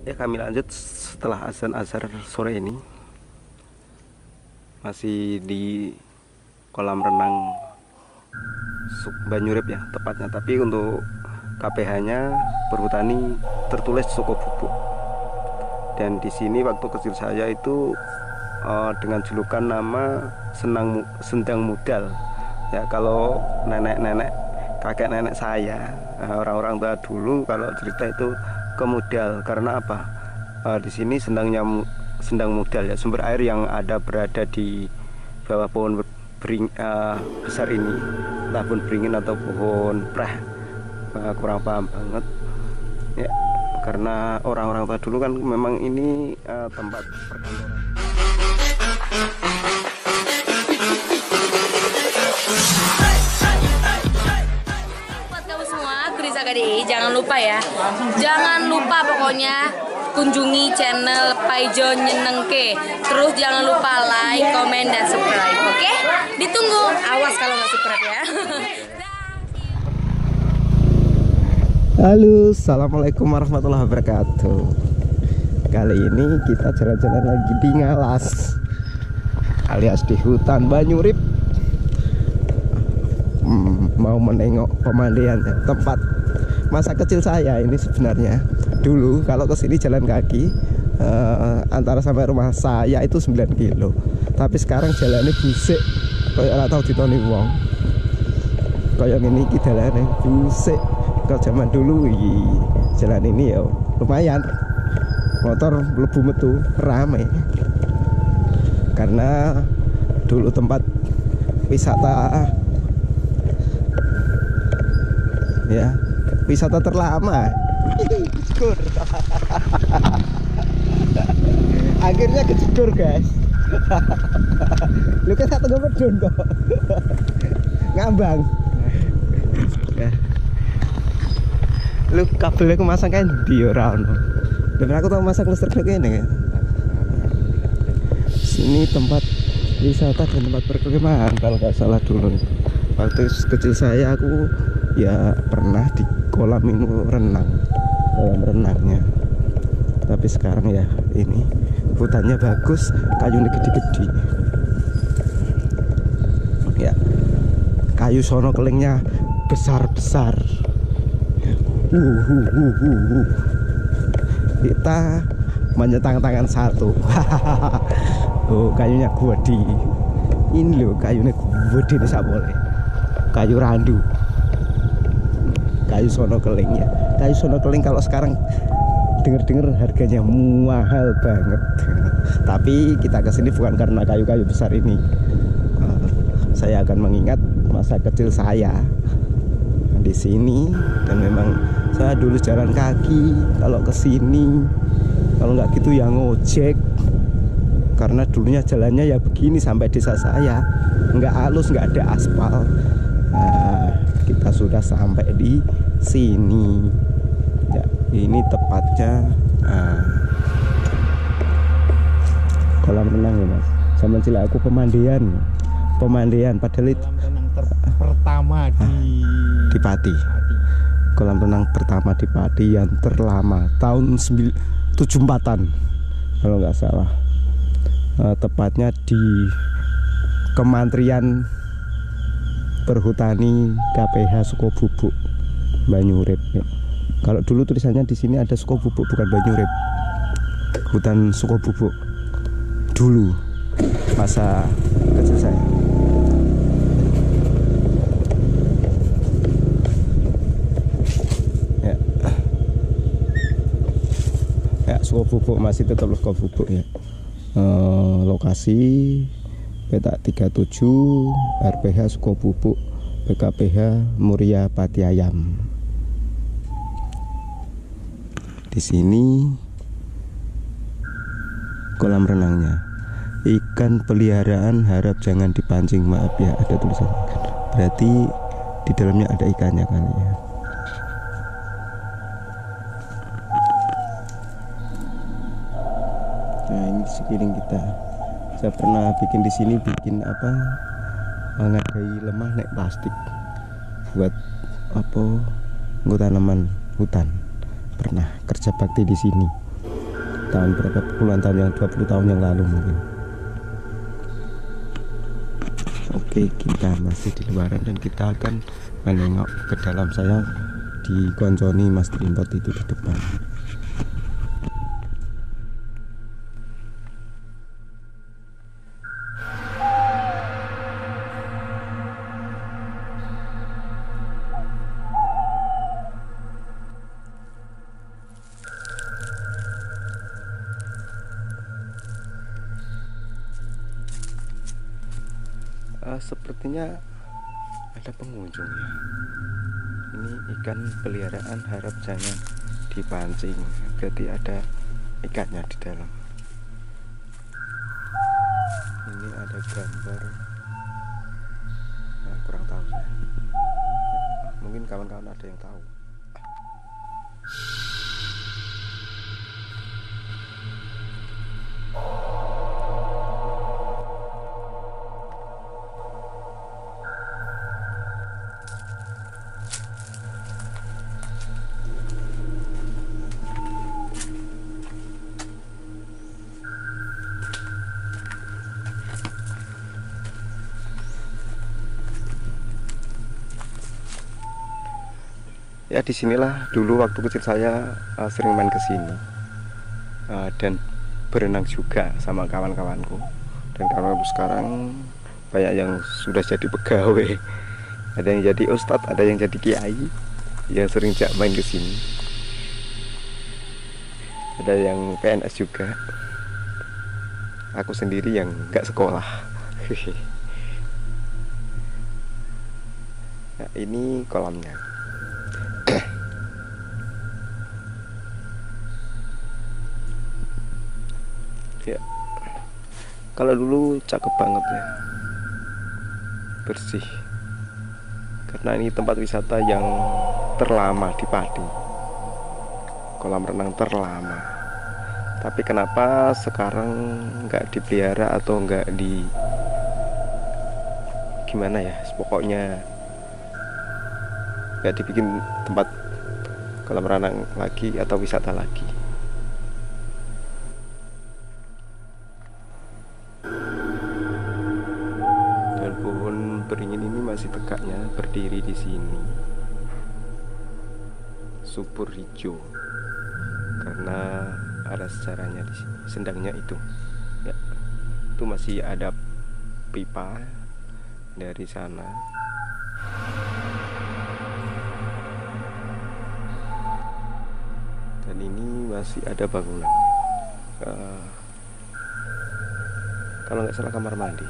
Ya, kami lanjut setelah azan asar sore ini. Masih di kolam renang Banyurip ya tepatnya, tapi untuk KPH-nya Perhutani tertulis Sukobubuk. Dan di sini waktu kecil saya itu dengan julukan nama Sendang Mudal. Ya, kalau nenek-nenek, kakek nenek saya, orang-orang tua dulu kalau cerita itu kemudal. Karena apa? Di sini Sendang Mudal ya, sumber air yang berada di bawah pohon besar ini, entah pohon beringin atau pohon preh, kurang paham banget ya, karena orang-orang tua dulu kan memang ini tempat perkantoran. Buat kamu semua, Krisa KDI, jangan lupa ya, jangan lupa pokoknya kunjungi channel Paijo Nyenengke. Terus jangan lupa like, komen, dan subscribe. Oke? Ditunggu. Awas kalau nggak subscribe ya. Halo, assalamualaikum warahmatullahi wabarakatuh. Kali ini kita jalan-jalan lagi di Ngalas, alias di hutan Banyurip. Mau menengok pemandiannya, tempat masa kecil saya ini sebenarnya. Dulu kalau kesini jalan kaki antara sampai rumah saya itu 9 kilo. Tapi sekarang jalannya busik, kayak tahu ditoni wong. Kayak ini kita jalannya busik. Kalau zaman dulu jalan ini ya lumayan, motor lebu metu rame. Karena dulu tempat wisata ya, wisata terlama. Akhirnya kejedur guys. Lu kan satu ngedon kok. Ngambang ya. Lu kabelnya aku masang kan di ora ono. Dan aku tahu masang listrik kayak ini. Sini tempat wisata dan tempat perkemahan kalau nggak salah dulu. Waktu kecil saya aku ya pernah di kolam renangnya. Tapi sekarang ya ini hutannya bagus, kayunya gede-gede. Ya, kayu sono kelingnya besar-besar. Kita menyetang tangan satu. Oh, kayunya gede. Ini loh kayunya gede nih, boleh. Kayu randu. Kayu sono keling ya. Kayu sono keling kalau sekarang dengar-dengar harganya mahal banget. Tapi kita kesini bukan karena kayu-kayu besar ini. Saya akan mengingat masa kecil saya di sini, dan memang saya dulu jalan kaki kalau kesini. Kalau nggak gitu ya ngojek. Karena dulunya jalannya ya begini sampai desa saya, nggak halus, nggak ada aspal. Nah, kita sudah sampai di sini ya, ini tepatnya kolam renang ya mas. Sama cila aku pemandian padahal itu pertama di Pati. Kolam renang pertama di Pati yang terlama tahun 74-an kalau nggak salah. Tepatnya di Kementerian Perhutani KPH Sukobubuk Banyurip ya. Kalau dulu tulisannya di sini ada Sukobubuk, bukan Banyurip. Hutan Sukobubuk dulu masa kecil saya. Ya. Ya, Sukobubuk masih tetap Sukobubuk ya. Lokasi petak 37 RPH Sukobubuk, BKPH Muria Pati Ayam. Di sini kolam renangnya. Ikan peliharaan harap jangan dipancing, maaf ya, ada tulisan. Berarti di dalamnya ada ikannya kali ya. Nah, ini di sekeliling kita. Saya pernah bikin di sini, mengadai lemah naik plastik buat apa? Tanaman hutan. Pernah kerja bakti di sini. tahun berapa puluhan tahun yang 20 tahun yang lalu mungkin. Oke, kita masih di luaran dan kita akan menengok ke dalam. Saya dikonconi Mas Trimpot itu di depan. Sepertinya ada pengunjung ya. Ini ikan peliharaan, harap jangan dipancing, berarti ada ikannya di dalam. Ini ada gambar, nah, kurang tahu saya. Mungkin kawan-kawan ada yang tahu. Ya, disinilah dulu waktu kecil saya sering main ke sini dan berenang juga sama kawan-kawanku. Dan kawanku sekarang banyak yang sudah jadi pegawai, ada yang jadi ustadz, ada yang jadi kiai, yang sering main ke sini. Ada yang PNS juga. Aku sendiri yang nggak sekolah. Nah, ini kolamnya. Ya, kalau dulu cakep banget ya, bersih, karena ini tempat wisata yang terlama di Pati, kolam renang terlama. Tapi kenapa sekarang nggak dipelihara atau nggak di gimana ya, pokoknya nggak dibikin tempat kolam renang lagi atau wisata lagi. Beringin ini masih tegaknya berdiri di sini, subur hijau, karena ada sejarahnya di sini. Sendangnya itu, ya, itu masih ada pipa dari sana. Dan ini masih ada bangunan. Kalau nggak salah kamar mandi.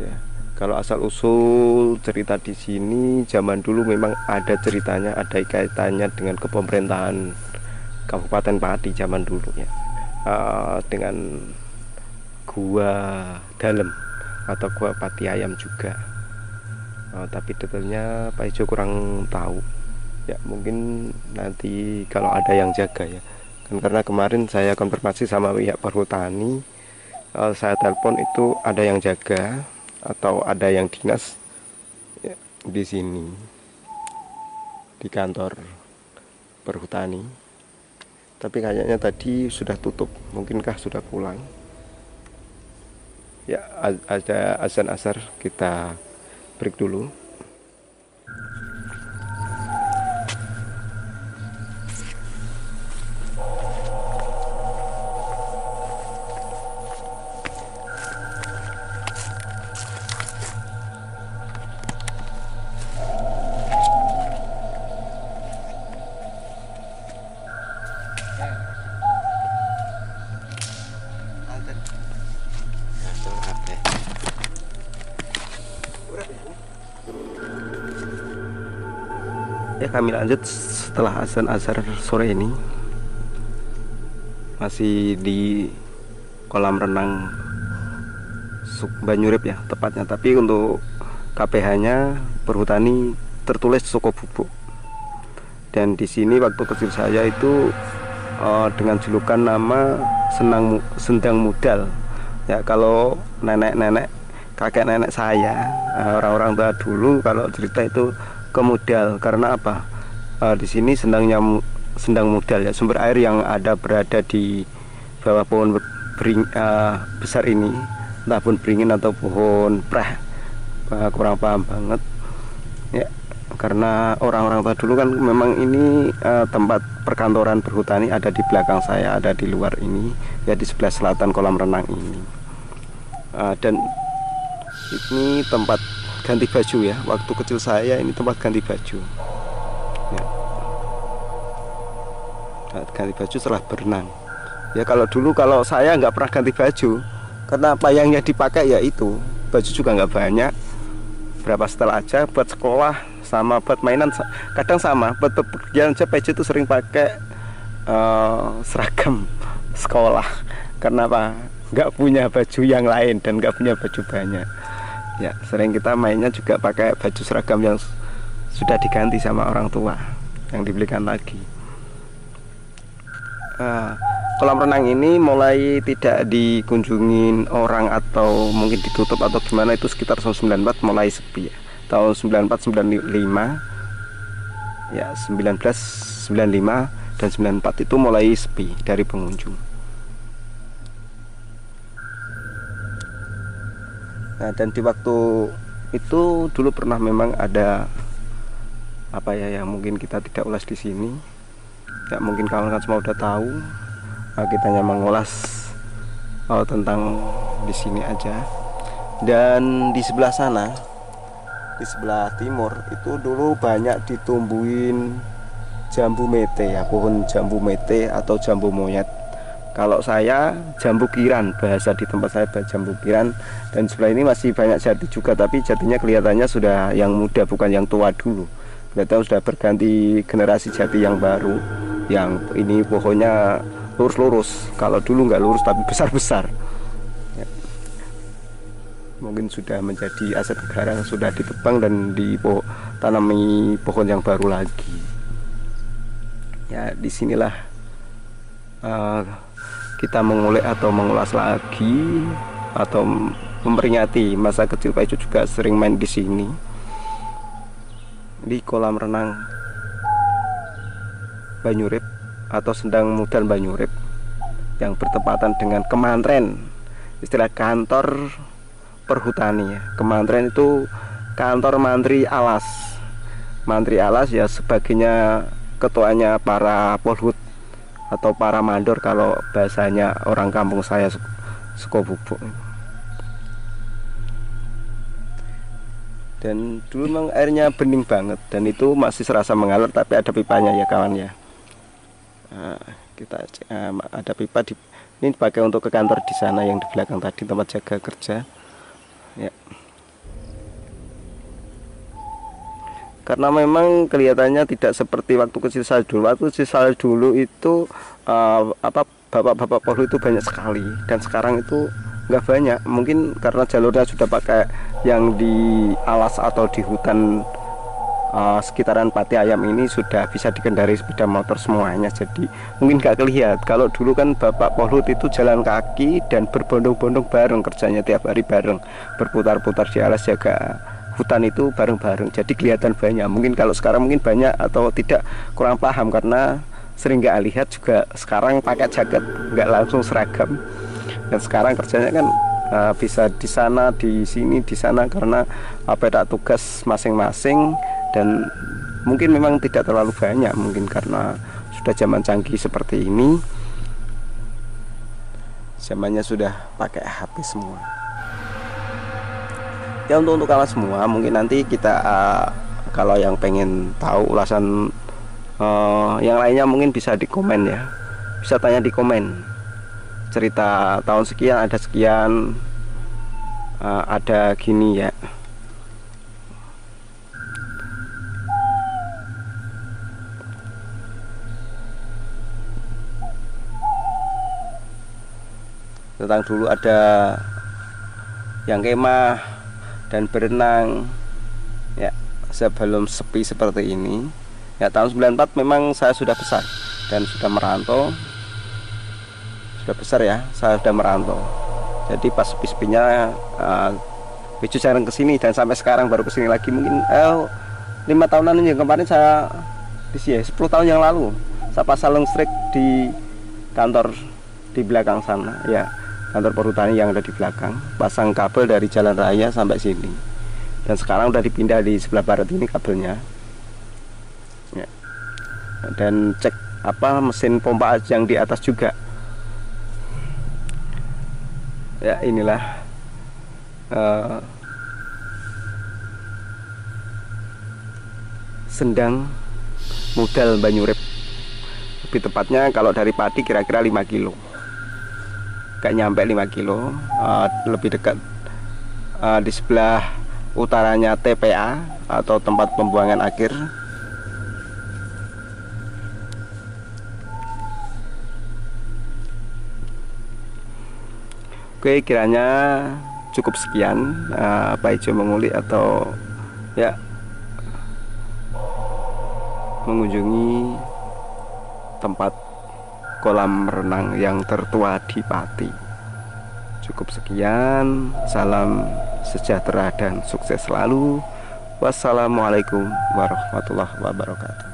Ya, kalau asal usul cerita di sini, zaman dulu memang ada ceritanya, ada kaitannya dengan kepemerintahan Kabupaten Pati zaman dulu ya, dengan gua dalam atau gua Pati Ayam juga. Tapi detailnya Pak Ijo kurang tahu. Ya, mungkin nanti kalau ada yang jaga ya. Kan karena kemarin saya konfirmasi sama pihak perhutani, saya telepon itu ada yang jaga atau ada yang dinas ya, di sini di kantor perhutani, tapi kayaknya tadi sudah tutup, mungkinkah sudah pulang ya. Ada azan asar, kita break dulu. Ya, kami lanjut setelah azan asar sore ini. Masih di kolam renang Banyurip ya tepatnya, tapi untuk KPH-nya perhutani tertulis Sukobubuk. Dan di sini waktu kecil saya itu dengan julukan nama Sendang Mudal. Ya, kalau nenek-nenek, kakek nenek saya, orang-orang tua dulu kalau cerita itu kemudal, karena apa? Di sini Sendang Mudal ya, sumber air yang ada berada di bawah pohon besar ini, entah pohon beringin atau pohon preh, kurang paham banget ya, karena orang-orang tua dulu kan memang ini tempat perkantoran berhutani ada di belakang saya, ada di luar ini ya, di sebelah selatan kolam renang ini. Dan ini tempat ganti baju ya, waktu kecil saya ini tempat ganti baju ya. Ganti baju setelah berenang ya. Kalau dulu kalau saya nggak pernah ganti baju karena apa yang dipakai ya itu baju juga nggak banyak, berapa setel aja buat sekolah sama buat mainan, kadang sama buat pekerjaan aja baju itu sering pakai seragam sekolah karena apa, nggak punya baju yang lain dan nggak punya baju banyak ya, sering kita mainnya juga pakai baju seragam yang sudah diganti sama orang tua yang dibelikan lagi. Kolam renang ini mulai tidak dikunjungin orang atau mungkin ditutup atau gimana itu sekitar tahun 94 mulai sepi ya. Tahun 94, 95 ya, 19, 95 dan 94 itu mulai sepi dari pengunjung. Nah, dan di waktu itu dulu pernah memang ada apa ya yang mungkin kita tidak ulas di sini. Ya, mungkin kawan-kawan semua udah tahu. Kita hanya mengulas tentang di sini aja. Dan di sebelah sana, di sebelah timur itu dulu banyak ditumbuhin jambu mete ya, pohon jambu mete atau jambu moyet. Kalau saya jambu kiran, bahasa di tempat saya jambu kiran. Dan sebelah ini masih banyak jati juga, tapi jatinya kelihatannya sudah yang muda, bukan yang tua dulu. Kelihatan sudah berganti generasi jati yang baru. Yang ini pohonnya lurus-lurus, kalau dulu nggak lurus tapi besar-besar ya. Mungkin sudah menjadi aset negara, sudah ditebang dan ditanami pohon yang baru lagi ya. Disinilah kita mengulik atau mengulas lagi atau memperingati masa kecil Pak Ijo juga sering main di sini di kolam renang Banyurip atau Sendang Mudal Banyurip yang bertepatan dengan Kemantren, istilah kantor perhutani ya. Kemantren itu kantor mantri alas. Mantri alas ya sebagainya ketuanya para polhut atau para mandor kalau bahasanya orang kampung saya Sukobubuk. Dan dulu memang airnya bening banget dan itu masih serasa mengalir, tapi ada pipanya ya kawan ya. Kita ada pipa ini dipakai untuk ke kantor di sana yang di belakang tadi, tempat jaga kerja ya. Karena memang kelihatannya tidak seperti waktu kecil saya dulu. Waktu kecil saya dulu itu bapak-bapak polhut itu banyak sekali, dan sekarang itu nggak banyak. Mungkin karena jalurnya sudah pakai yang di alas atau di hutan sekitaran Pati Ayam ini sudah bisa dikendari sepeda motor semuanya, jadi mungkin nggak kelihatan. Kalau dulu kan bapak polhut itu jalan kaki dan berbondong-bondong bareng, kerjanya tiap hari bareng, berputar-putar di alas jaga hutan itu bareng-bareng, jadi kelihatan banyak. Mungkin kalau sekarang mungkin banyak atau tidak kurang paham, karena sering nggak lihat juga sekarang pakai jaket nggak langsung seragam, dan sekarang kerjanya kan bisa di sana, di sini, di sana, karena beda tugas masing-masing. Dan mungkin memang tidak terlalu banyak, mungkin karena sudah zaman canggih seperti ini, zamannya sudah pakai HP semua ya. Untuk kawan semua, mungkin nanti kita kalau yang pengen tahu ulasan yang lainnya mungkin bisa di komen ya, bisa tanya di komen, cerita tahun sekian ada sekian, ada gini ya. Tentang dulu ada yang kemah dan berenang ya, sebelum sepi seperti ini ya. Tahun 94 memang saya sudah besar dan sudah merantau, sudah besar ya, saya sudah merantau. Jadi pas sepi-sepinya Bejo jarang kesini, dan sampai sekarang baru kesini lagi. Mungkin 5 tahunan yang kemarin saya di sini, 10 tahun yang lalu Saya pasang listrik di kantor di belakang sana ya, kantor perhutani yang ada di belakang. Pasang kabel dari jalan raya sampai sini. Dan sekarang udah dipindah di sebelah barat ini kabelnya. Ya. Dan cek mesin pompa yang di atas juga. Ya inilah sendang modal Banyurip. Lebih tepatnya kalau dari padi kira-kira 5 kilo. Gak nyampe 5 kilo, lebih dekat di sebelah utaranya TPA atau tempat pembuangan akhir. Oke, kiranya cukup sekian Pak Ijo mengulik atau ya mengunjungi tempat kolam renang yang tertua di Pati. Cukup sekian, salam sejahtera dan sukses selalu. Wassalamualaikum warahmatullahi wabarakatuh.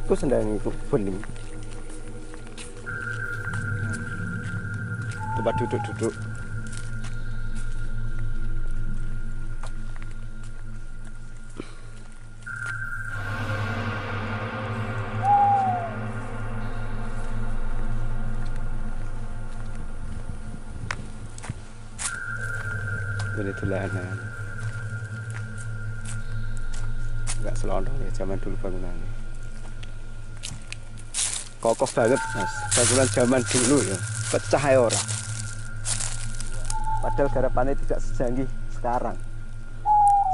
Itu sendiri itu bening. Tempat duduk-duduk. Ini tulanan. Enggak selondong ya zaman dulu bangunannya. Kokoh banget mas, bangunan zaman dulu ya, pecah ya orang. Padahal garapannya tidak secanggih sekarang.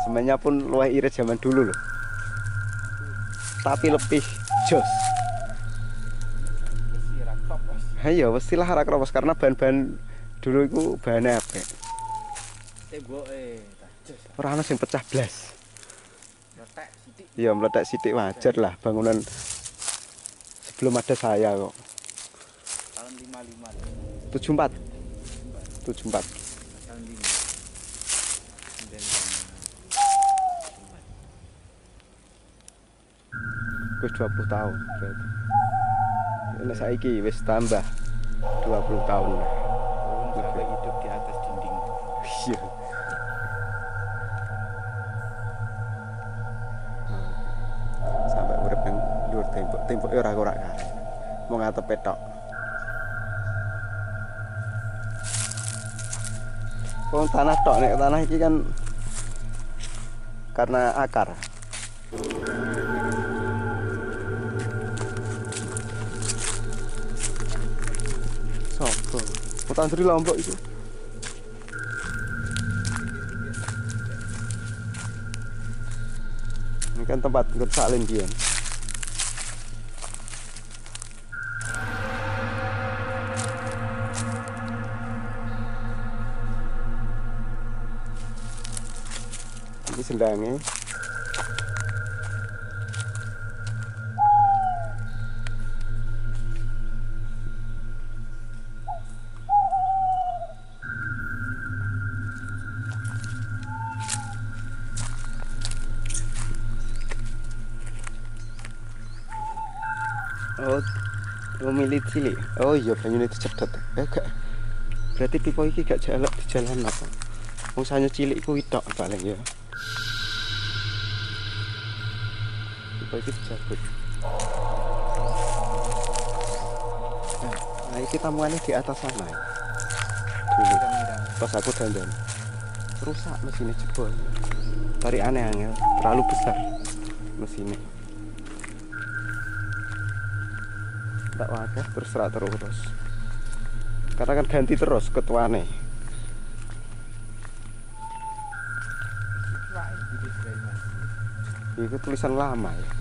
Semennya pun luwih irit zaman dulu loh. Tapi lebih jos. Ayo, mestilah rak kropos karena bahan-bahan dulu itu bahannya apa? Orang ana sing pecah blas. Iya, meledak sidik wajar lah bangunan sebelum ada saya kok. Tahun 55. 74. 74. Tahun 5. Wis 20 tahun berarti. Ini saiki wis tambah 20 tahun. Sampai hidup di atas dinding. Iya. Sampai urip nang dhuwur tembok. Temboke ora kae. Mau ngatep petok. Wong tanah tok nek tanah iki kan karena akar. Sopo? Utang dari Lombok itu. Ini kan tempat ngger salin biyen. Ini sendangnya. Oh, milih cilik. Oh iya, banyune dicedot. Gak. Berarti pipo iki gak jaluk di jalan apa? Wong sanya cilik kuwi tok paling ya. Pipo iki dicabut. Nah, iki tamuannya di atas sana. Dulu pas aku dandan. Rusak mesinnya jebol. Tarik aneh angel, terlalu besar mesinnya. Tak wadah berserak terus karena kan ganti terus ketuane. Itu tulisan lama ya.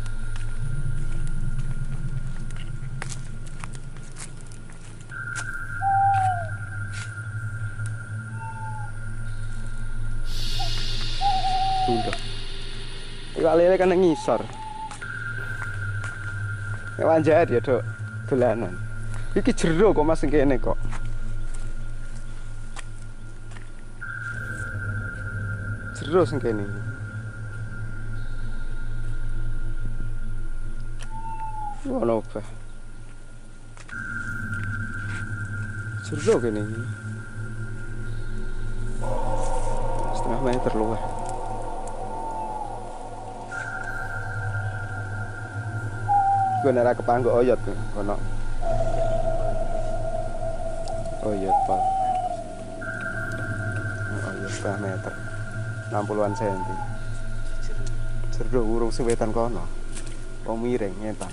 Sudah. Iwak lele kan ngisor. Wanjar ya dok. Dolanan. Iki jero kok Mas sing kene kok. Jero sing kene. Ngono bae. Jero kene iki. Setengah meter luwih. Gue nara kepanggok oyot nih, kono. Oyot pak. Oyot setengah meter, 60-an senti. Jero urung sing wetan kono. Wong miring ngetan.